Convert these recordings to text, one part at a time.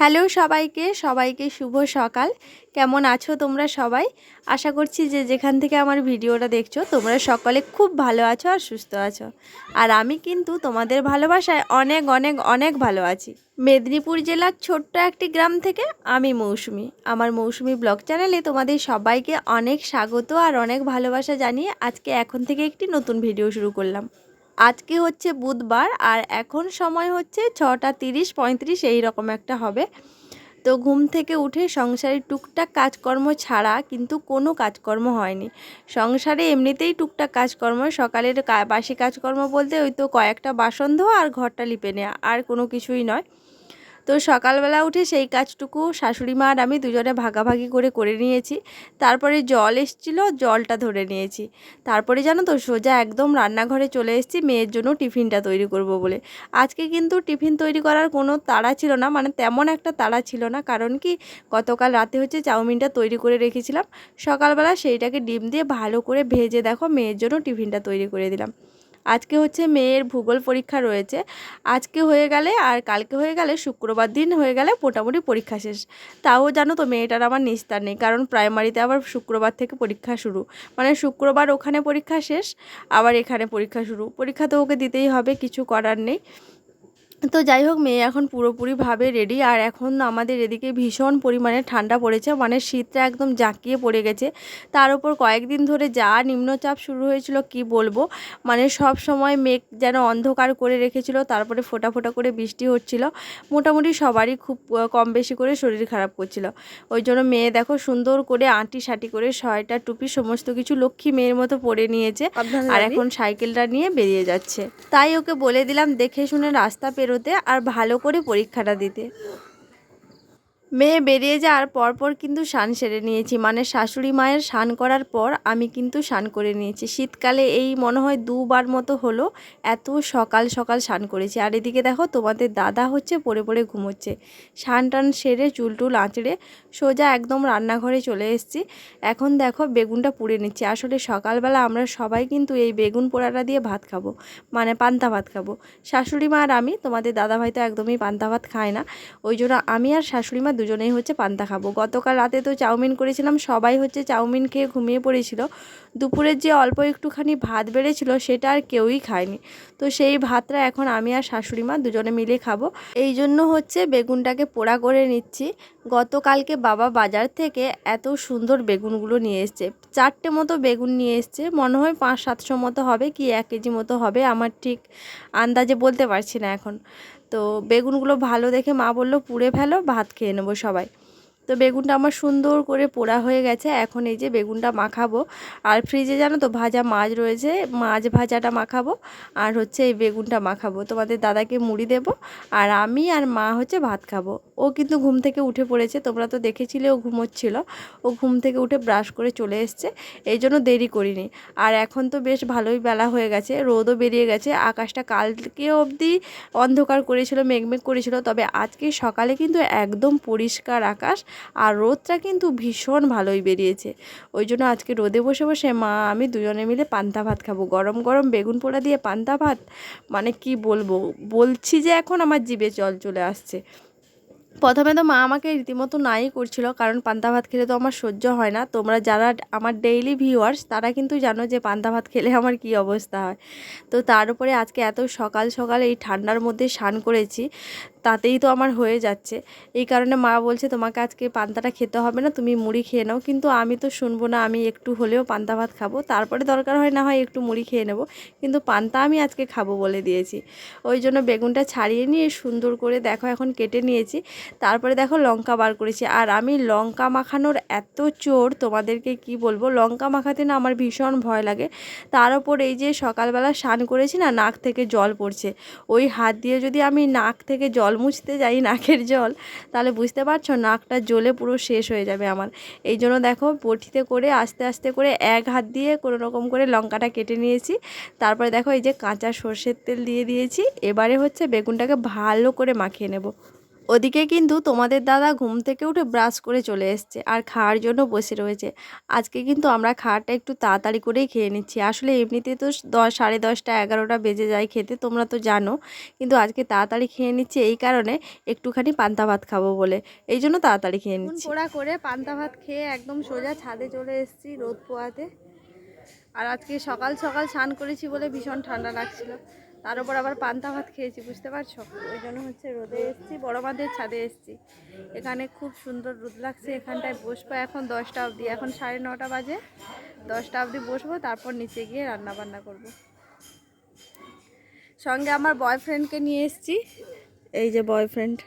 Hello সবাইকে সবাইকে শুভ সকাল। কেমন আছো তোমরা সবাই? আশা করছি যে যেখান থেকে আমার ভিডিওটা দেখছো তোমরা সকলে খুব ভালো আছো আর সুস্থ আছো। আর আমি কিন্তু তোমাদের ভালোবাসায় অনেক অনেক অনেক ভালো আছি। মেদিনীপুর জেলার ছোট্ট একটি গ্রাম থেকে আমি মৌসুমি। আমার মৌসুমি ব্লগ চ্যানেলে তোমাদের সবাইকে অনেক স্বাগত আর অনেক ভালোবাসা জানিয়ে আজকে এখন থেকে একটি নতুন ভিডিও শুরু করলাম। আজকে হচ্ছে বুধবার আর এখন সময় হচ্ছে 6টা 30-35 এই রকম একটা হবে। তো ঘুম থেকে উঠে সংসারের টুকটাক কাজকর্ম ছাড়া কিন্তু কোনো কাজকর্ম হয়নি। সংসারে এমনিতেই টুকটাক কাজকর্ম, সকালের বাসি কাজকর্ম বলতে ওই তো কয়েকটা বাসন ধোয়া আর ঘরটা লিপে নেওয়া, আর কোনো কিছুই নয়। তো সকালবেলা উঠে সেই কাজটুকু শাশুড়ি মা আর আমি দুজনে ভাগাভাগি করে নিয়েছি। তারপরে জল এসেছিল, জলটা ধরে নিয়েছি। তারপরে জানো তো সোজা একদম রান্নাঘরে চলে এসেছি মেয়ের জন্য টিফিনটা তৈরি করব বলে। আজকে কিন্তু টিফিন তৈরি করার কোনো তাড়া ছিল না, মানে তেমন একটা তাড়া ছিল না, কারণ কি গতকাল রাতে হচ্ছে চাউমিনটা তৈরি করে রেখেছিলাম। সকালবেলা সেইটাকে ডিম দিয়ে ভালো করে ভেজে দেখো মেয়ের জন্য টিফিনটা তৈরি করে দিলাম। আজকে হচ্ছে মেয়ের ভূগোল পরীক্ষা রয়েছে। আজকে হয়ে গেলে আর কালকে হয়ে গেলে শুক্রবার দিন হয়ে গেলে মোটামুটি পরীক্ষা শেষ। তাও জানো তো মেয়েটার আমার নিস্তার নেই, কারণ প্রাইমারিতে আবার শুক্রবার থেকে পরীক্ষা শুরু, মানে শুক্রবার ওখানে পরীক্ষা শেষ, আবার এখানে পরীক্ষা শুরু। পরীক্ষা তো ওকে দিতেই হবে, কিছু করার নেই। তো যাই হোক, মেয়ে এখন পুরোপুরিভাবে রেডি। আর এখন আমাদের এদিকে ভীষণ পরিমাণে ঠান্ডা পড়েছে, মানে শীতটা একদম জাঁকিয়ে পড়ে গেছে। তার উপর কয়েকদিন ধরে যা নিম্নচাপ শুরু হয়েছিল কি বলবো, মানে সব সময় মেঘ যেন অন্ধকার করে রেখেছিল, তারপরে ফোঁটা ফোঁটা করে বৃষ্টি হচ্ছিল। মোটামুটি সবারই খুব কম বেশি করে শরীর খারাপ করছিল। ওই জন্য মেয়ে দেখো সুন্দর করে আঁটি সাটি করে সোয়েটার টুপি সমস্ত কিছু লক্ষ্মী মেয়ের মতো পরে নিয়েছে, আর এখন সাইকেলটা নিয়ে বেরিয়ে যাচ্ছে। তাই ওকে বলে দিলাম দেখে শুনে রাস্তা পেরোতে আর ভালো করে পরীক্ষাটা দিতে। মেয়ে বেরিয়ে যাওয়ার পরপর কিন্তু স্নান সেরে নিয়েছি, মানে শাশুড়ি মায়ের স্নান করার পর আমি কিন্তু স্নান করে নিয়েছি। শীতকালে এই মনে হয় দুবার মতো হলো এত সকাল সকাল স্নান করেছি। আর এদিকে দেখো তোমাদের দাদা হচ্ছে পড়ে পড়ে ঘুমোচ্ছে। স্নান টান সেরে চুল টুল আঁচড়ে সোজা একদম রান্নাঘরে চলে এসেছি। এখন দেখো বেগুনটা পুড়ে নিচ্ছি। আসলে সকালবেলা আমরা সবাই কিন্তু এই বেগুন পোড়াটা দিয়ে ভাত খাবো, মানে পান্তা ভাত খাবো। শাশুড়ি মা আর আমি, তোমাদের দাদাভাই তো একদমই পান্তা ভাত খায় না। ওই জন্য আমি আর শাশুড়ি মা দুজনেই হচ্ছে পান্তা খাবো। গতকাল রাতে তো চাউমিন করেছিলাম, সবাই হচ্ছে চাউমিন খেয়ে ঘুমিয়ে পড়েছিল। দুপুরের যে অল্প একটুখানি ভাত বেড়েছিল সেটা আর কেউই খায়নি। তো সেই ভাতটা এখন আমি আর শাশুড়ি মা দুজনে মিলে খাবো। এই জন্য হচ্ছে বেগুনটাকে পোড়া করে নিচ্ছি। গতকালকে বাবা বাজার থেকে এত সুন্দর বেগুনগুলো নিয়ে এসছে। 4টে মতো বেগুন নিয়ে এসছে, মনে হয় 500-700 মতো হবে কি 1 কেজি মতো হবে, আমার ঠিক আন্দাজে বলতে পারছি না এখন। তো বেগুনগুলো ভালো দেখে মা বললো পুড়ে ফেলো, ভাত খেয়ে নেবো সবাই। তো বেগুনটা আমার সুন্দর করে পোড়া হয়ে গেছে। এখন এই যে বেগুনটা মাখাবো। আর ফ্রিজে জানো তো ভাজা মাছ রয়েছে, মাছ ভাজাটা মাখাবো আর হচ্ছে এই বেগুনটা মাখাবো। তোমাদের দাদাকে মুড়ি দেব আর আমি আর মা হচ্ছে ভাত খাবো। ও কিন্তু ঘুম থেকে উঠে পড়েছে, তোমরা তো দেখেছিলে ও ঘুমোচ্ছিল। ও ঘুম থেকে উঠে ব্রাশ করে চলে এসছে, এই জন্য দেরি করিনি। আর এখন তো বেশ ভালোই বেলা হয়ে গেছে, রোদও বেরিয়ে গেছে। আকাশটা কালকে অবধি অন্ধকার করেছিল, মেঘমেঘ করেছিল, তবে আজকে সকালে কিন্তু একদম পরিষ্কার আকাশ আর রোদটা কিন্তু ভীষণ ভালোই বেরিয়েছে। ওই জন্য আজকে রোদে বসে বসে মা আমি দুজনে মিলে পান্তা ভাত খাবো। গরম গরম বেগুন পোড়া দিয়ে পান্তা ভাত, মানে কি বলবো, বলছি যে এখন আমার জিভে জল চলে আসছে। প্রথমে তো মা আমাকে রীতিমতো নাই করছিল, কারণ পান্তা ভাত খেলে তো আমার সহ্য হয় না। তোমরা যারা আমার ডেইলি ভিউয়ার্স তারা কিন্তু জানো যে পান্তা ভাত খেলে আমার কি অবস্থা হয়। তো তার উপরে আজকে এত সকাল সকাল এই ঠান্ডার মধ্যে স্নান করেছি, তাতেই তো আমার হয়ে যাচ্ছে। এই কারণে মা বলছে তোমাকে আজকে পান্তাটা খেতে হবে না, তুমি মুড়ি খেয়ে নাও। কিন্তু আমি তো শুনবো না, আমি একটু হলেও পান্তা ভাত খাবো, তারপরে দরকার হয় না হয় একটু মুড়ি খেয়ে নেবো, কিন্তু পান্তা আমি আজকে খাবো বলে দিয়েছি। ওই জন্য বেগুনটা ছাড়িয়ে নিয়ে সুন্দর করে দেখো এখন কেটে নিয়েছি। তারপরে দেখো লঙ্কা বার করেছি। আর আমি লঙ্কা মাখানোর এত চোর তোমাদেরকে কি বলবো, লঙ্কা মাখাতে না আমার ভীষণ ভয় লাগে। তার উপর এই যে সকালবেলা স্নান করেছি না, নাক থেকে জল পড়ছে, ওই হাত দিয়ে যদি আমি নাক থেকে জল মুছতে যাই, নাকের জল, তাহলে বুঝতে পারছো নাকটা জ্বলে পুরো শেষ হয়ে যাবে আমার। এই জন্য দেখো বটিতে করে আস্তে আস্তে করে এক হাত দিয়ে কোনো রকম করে লঙ্কাটা কেটে নিয়েছি। তারপরে দেখো এই যে কাঁচা সর্ষের তেল দিয়ে দিয়েছি। এবারে হচ্ছে বেগুনটাকে ভালো করে মাখিয়ে নেব। ওদিকে কিন্তু তোমাদের দাদা ঘুম থেকে উঠে ব্রাশ করে চলে এসছে আর খাওয়ার জন্য বসে রয়েছে। আজকে কিন্তু আমরা খাওয়াটা একটু তাড়াতাড়ি করেই খেয়ে নিচ্ছি। আসলে এমনিতে তো 10, সাড়ে 10টা 11টা বেজে যায় খেতে, তোমরা তো জানো। কিন্তু আজকে তাড়াতাড়ি খেয়ে নিচ্ছি এই কারণে, একটুখানি পান্তা ভাত খাবো বলে, এই জন্য তাড়াতাড়ি খেয়ে নিচ্ছি। পোড়া করে পান্তা ভাত খেয়ে একদম সোজা ছাদে চলে এসেছি রোদ পোয়াতে। আর আজকে সকাল সকাল স্নান করেছি বলে ভীষণ ঠান্ডা লাগছিল, তার উপর আবার পান্তা ভাত খেয়েছি, বুঝতে পারছো। ওই জন্য হচ্ছে রোদে এসেছি, বড় মাদের ছাদে এসেছি। এখানে খুব সুন্দর রোদ লাগছে, এখানটায় বসবো এখন 10টা অবধি, এখন 9:30 বাজে। 10টা অবধি বসবো, তারপর নিচে গিয়ে রান্না বান্না করব। সঙ্গে আমার বয়ফ্রেন্ডকে নিয়ে এসেছি, এই যে বয়ফ্রেন্ড।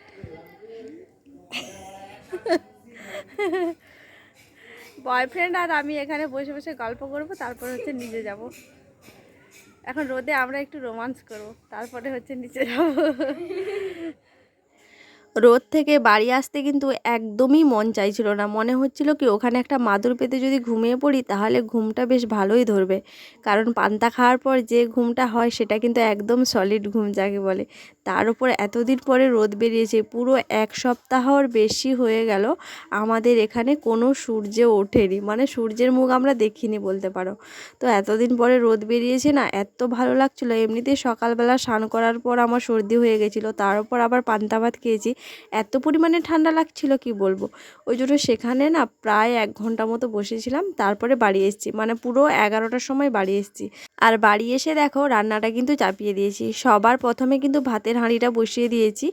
বয়ফ্রেন্ড আর আমি এখানে বসে বসে গল্প করব, তারপর হচ্ছে নিচে যাব। এখন রোদে আমরা একটু রোমান্স করব, তারপরে হচ্ছে নিচে যাব। রোদ থেকে বাড়ি আসতে কিন্তু একদমই মন চাইছিল না, মনে হচ্ছিল কি ওখানে একটা মাদুর পেতে যদি ঘুমিয়ে পড়ি তাহলে ঘুমটা বেশ ভালোই ধরবে। কারণ পান্তা খাওয়ার পর যে ঘুমটা হয় সেটা কিন্তু একদম সলিড ঘুম যাকে বলে। তার উপর এতদিন পরে রোদ বেরিয়েছে, পুরো 1 সপ্তাহর বেশি হয়ে গেল আমাদের এখানে কোনো সূর্য ওঠেনি, মানে সূর্যের মুখ আমরা দেখিনি বলতে পারো। তো এতদিন পরে রোদ বেরিয়েছে না, এত ভালো লাগছিলো। এমনিতেই সকালবেলা স্নান করার পর আমার সর্দি হয়ে গেছিলো, তার উপর আবার পান্তা ভাত খেয়েছি, এত পরিমাণে ঠান্ডা লাগছিল কি বলবো। ওই জন্য সেখানে না প্রায় 1 ঘন্টা মতো বসেছিলাম, তারপরে বাড়ি এসেছি, মানে পুরো 11টার সময় বাড়ি এসেছি। আর বাড়ি এসে দেখো রান্নাটা কিন্তু চাপিয়ে দিয়েছি। সবার প্রথমে কিন্তু ভাতের হাঁড়িটা বসিয়ে দিয়েছি।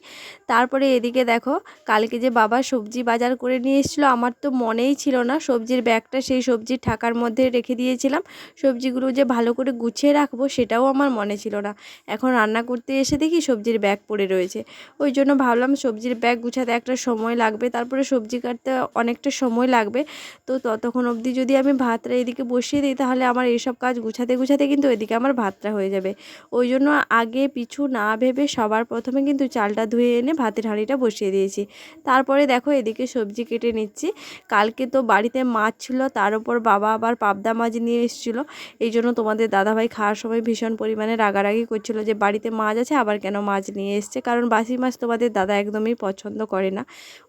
তারপরে এদিকে দেখো কালকে যে বাবা সবজি বাজার করে নিয়ে এসেছিলো, আমার তো মনেই ছিল না সবজির ব্যাগটা সেই সবজির ঠাকার মধ্যে রেখে দিয়েছিলাম। সবজিগুলো যে ভালো করে গুছিয়ে রাখবো সেটাও আমার মনে ছিল না। এখন রান্না করতে এসে দেখি সবজির ব্যাগ পড়ে রয়েছে। ওই জন্য ভাবলাম সবজির ব্যাগ গুছাতে একটা সময় লাগবে, তারপরে সবজি কাটতে অনেকটা সময় লাগবে। তো ততক্ষণ অবধি যদি আমি ভাতটা এদিকে বসিয়ে দিই তাহলে আমার এইসব কাজ গুছাতে গুছাতে কিন্তু এদিকে আমার ভাতটা হয়ে যাবে। ওই জন্য আগে পিছু না ভেবে সবার প্রথমে কিন্তু চালটা ধুয়ে এনে ভাতের হাঁড়িটা বসিয়ে দিয়েছি। তারপরে দেখো এদিকে সবজি কেটে নিচ্ছি। কালকে তো বাড়িতে মাছ ছিল, তার উপর বাবা আবার পাবদা মাছ নিয়ে এসেছিলো। এই জন্য তোমাদের দাদাভাই খাওয়ার সময় ভীষণ পরিমাণে রাগারাগি করছিল যে বাড়িতে মাছ আছে আবার কেন মাছ নিয়ে এসছে, কারণ বাসি মাছ তোমাদের দাদা একদমই পছন্দ করে না।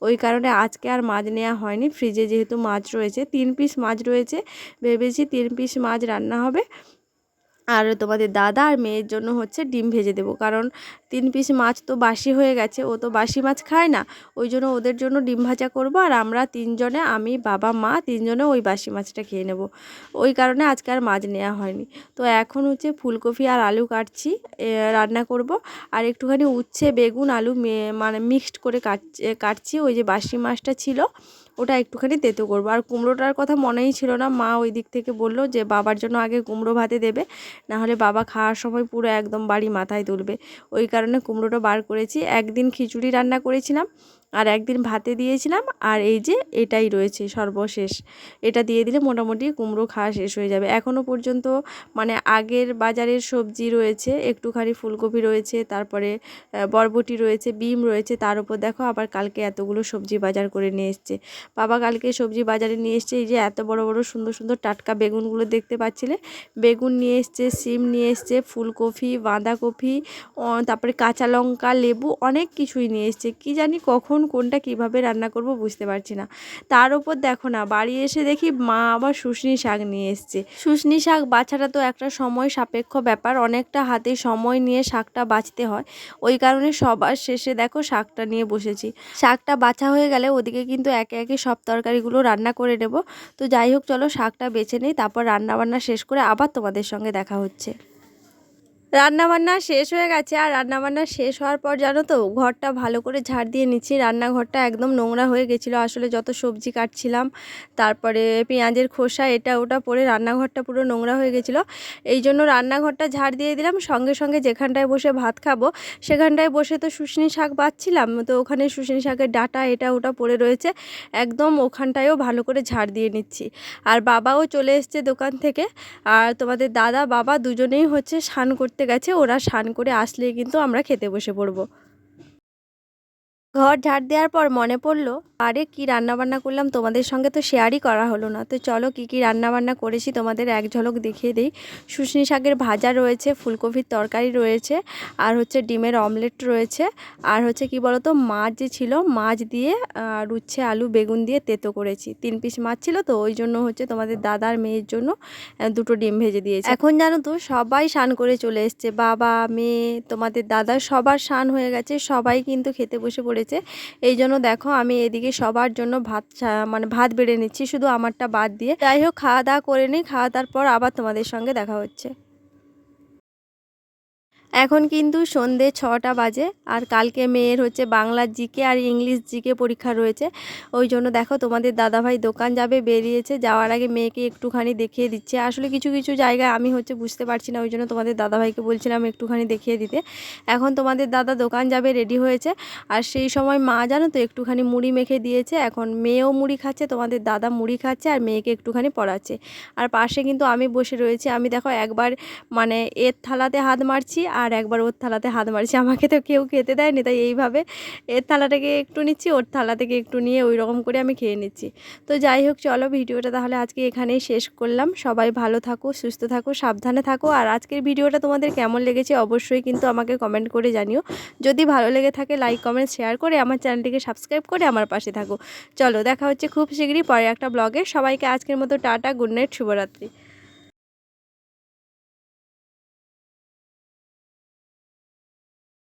ওই কারণে আজকে আর মাছ নেওয়া হয়নি। ফ্রিজে যেহেতু মাছ রয়েছে, 3 পিস মাছ রয়েছে, ভেবেছি 3 পিস মাছ রান্না হবে। আর তোমাদের দাদা আর মেয়ের জন্য হচ্ছে ডিম ভেজে দেবো, কারণ 3 পিস মাছ তো বাসি হয়ে গেছে, ও তো বাসি মাছ খায় না। ওই জন্য ওদের জন্য ডিম ভাজা করব, আর আমরা 3জনে, আমি বাবা মা 3জনে ওই বাসি মাছটা খেয়ে নেব। ওই কারণে আজকে আর মাছ নেওয়া হয়নি। তো এখন হচ্ছে ফুলকপি আর আলু কাটছি, রান্না করব। আর একটুখানি উচ্ছে বেগুন আলু মানে মিক্সড করে কাটছি। ওই যে বাসি মাছটা ছিল ওটা একটুখানি তেতো করবো। আর কুমড়োটার কথা মনেই ছিল না, মা ওই দিক থেকে বলল যে বাবার জন্য আগে কুমড়ো ভাতে দেবে, নাহলে বাবা খাওয়ার সময় পুরো একদম বাড়ি মাথায় তুলবে। ওই কারণে কুমড়োটা বার করেছি। একদিন খিচুড়ি রান্না করেছিলাম আর একদিন ভাতে দিয়েছিলাম, আর এই যে এটাই রয়েছে সর্বশেষ। এটা দিয়ে দিলে মোটামুটি কুমড়ো খাওয়া শেষ হয়ে যাবে। এখনও পর্যন্ত মানে আগের বাজারের সবজি রয়েছে, একটুখানি ফুলকপি রয়েছে, তারপরে বরবটি রয়েছে, বিম রয়েছে, তার উপর দেখো আবার কালকে এতগুলো সবজি বাজার করে নিয়ে এসছে। বাবা কালকে সবজি বাজারে নিয়ে এসছে, এই যে এত বড় বড় সুন্দর সুন্দর টাটকা বেগুনগুলো দেখতে পাচ্ছিলে, বেগুন নিয়ে এসছে, সিম নিয়ে এসছে, ফুলকপি, বাঁধাকপি, তারপরে কাঁচা লঙ্কা, লেবু, অনেক কিছুই নিয়ে এসছে। কি জানি কখন কোনটা কিভাবে রান্না করব বুঝতে পারছি না। তার উপর দেখো না বাড়ি এসে দেখি মা আবার শুশনি শাক নিয়ে এসছে। শুশনি শাক বাছাটা তো একটা সময় সাপেক্ষ ব্যাপার, অনেকটা হাতে সময় নিয়ে শাকটা বাছতে হয়। ওই কারণে সবার শেষে দেখো শাকটা নিয়ে বসেছি। শাকটা বাছা হয়ে গেলে ওদিকে কিন্তু একে একে সব তরকারিগুলো রান্না করে নেব। তো যাই হোক চলো শাকটা বেছে নিই, তারপর রান্নাবান্না শেষ করে আবার তোমাদের সঙ্গে দেখা হচ্ছে। রান্নাবান্না শেষ হয়ে গেছে, আর রান্নাবান্না শেষ হওয়ার পর জানো তো ঘরটা ভালো করে ঝাড় দিয়ে নিচ্ছি। রান্নাঘরটা একদম নোংরা হয়ে গেছিলো, আসলে যত সবজি কাটছিলাম, তারপরে পেঁয়াজের খোসা এটা ওটা পরে রান্নাঘরটা পুরো নোংরা হয়ে গেছিলো। এই জন্য রান্নাঘরটা ঝাড় দিয়ে দিলাম। সঙ্গে সঙ্গে যেখানটায় বসে ভাত খাবো সেখানটায় বসে তো শুশনি শাক বাছছিলাম, তো ওখানে শুশনি শাকের ডাঁটা এটা ওটা পড়ে রয়েছে, একদম ওখানটায়ও ভালো করে ঝাড় দিয়ে নিচ্ছি। আর বাবাও চলে এসছে দোকান থেকে, আর তোমাদের দাদা বাবা দুজনেই হচ্ছে স্নান করতে গেছে। ওরা স্নান করে আসলেই কিন্তু আমরা খেতে বসে পড়বো। ঘর ঝাড় দেওয়ার পর মনে পড়লো আরে কি রান্না বান্না করলাম তোমাদের সঙ্গে তো শেয়ারই করা হলো না। তো চলো কি রান্না বান্না করেছি তোমাদের এক ঝলক দেখিয়ে দিই। শুশনি শাকের ভাজা রয়েছে, ফুলকপির তরকারি রয়েছে, আর হচ্ছে ডিমের অমলেট রয়েছে, আর হচ্ছে কি বলতো মাছ যে ছিল মাছ দিয়ে আর উচ্ছে আলু বেগুন দিয়ে তেতো করেছি। 3 পিস মাছ ছিল তো ওই জন্য হচ্ছে তোমাদের দাদার মেয়ের জন্য 2টো ডিম ভেজে দিয়েছি। এখন জানো তো সবাই স্নান করে চলে এসছে, বাবা মেয়ে তোমাদের দাদা সবার স্নান হয়ে গেছে, সবাই কিন্তু খেতে বসে পড়েছে। এই জন্য দেখো আমি এদিকে সবার জন্য মানে ভাত বেড়ে নিচ্ছি, শুধু আমারটা বাদ দিয়ে। যাই হোক খাওয়া দাওয়া করে নিই, খাওয়া দাওয়ার পর আবার তোমাদের সঙ্গে দেখা হচ্ছে। এখন কিন্তু সন্ধে 6টা বাজে, আর কালকে মেয়ের হচ্ছে বাংলা জিকে আর ইংলিশ জিকে পরীক্ষা রয়েছে। ওই জন্য দেখো তোমাদের দাদাভাই দোকান যাবে, বেরিয়েছে, যাওয়ার আগে মেয়েকে একটুখানি দেখিয়ে দিচ্ছে। আসলে কিছু কিছু জায়গায় আমি হচ্ছে বুঝতে পারছি না, ওই জন্য তোমাদের দাদাভাইকে বলছিলাম একটুখানি দেখিয়ে দিতে। এখন তোমাদের দাদা দোকান যাবে, রেডি হয়েছে। আর সেই সময় মা জানো তো একটুখানি মুড়ি মেখে দিয়েছে, এখন মেয়েও মুড়ি খাচ্ছে, তোমাদের দাদা মুড়ি খাচ্ছে আর মেয়েকে একটুখানি পড়াচ্ছে। আর পাশে কিন্তু আমি বসে রয়েছি। আমি দেখো একবার মানে এর থালাতে হাত মারছি আর একবার ওর থালাতে হাত মারছি। আমাকে তো কেউ খেতে দেয়নি, তাই এইভাবে এর থালা থেকে একটু নিচ্ছি, ওর থালা থেকে একটু নিয়ে ওই রকম করে আমি খেয়ে নিচ্ছি। তো যাই হোক চলো ভিডিওটা তাহলে আজকে এখানেই শেষ করলাম। সবাই ভালো থাকো, সুস্থ থাকো, সাবধানে থাকো। আর আজকের ভিডিওটা তোমাদের কেমন লেগেছে অবশ্যই কিন্তু আমাকে কমেন্ট করে জানিও। যদি ভালো লেগে থাকে লাইক কমেন্ট শেয়ার করে আমার চ্যানেলটিকে সাবস্ক্রাইব করে আমার পাশে থাকো। চলো দেখা হচ্ছে খুব শীঘ্রই পরে একটা ব্লগে। সবাইকে আজকের মতো টাটা, গুড নাইট, শুভরাত্রি।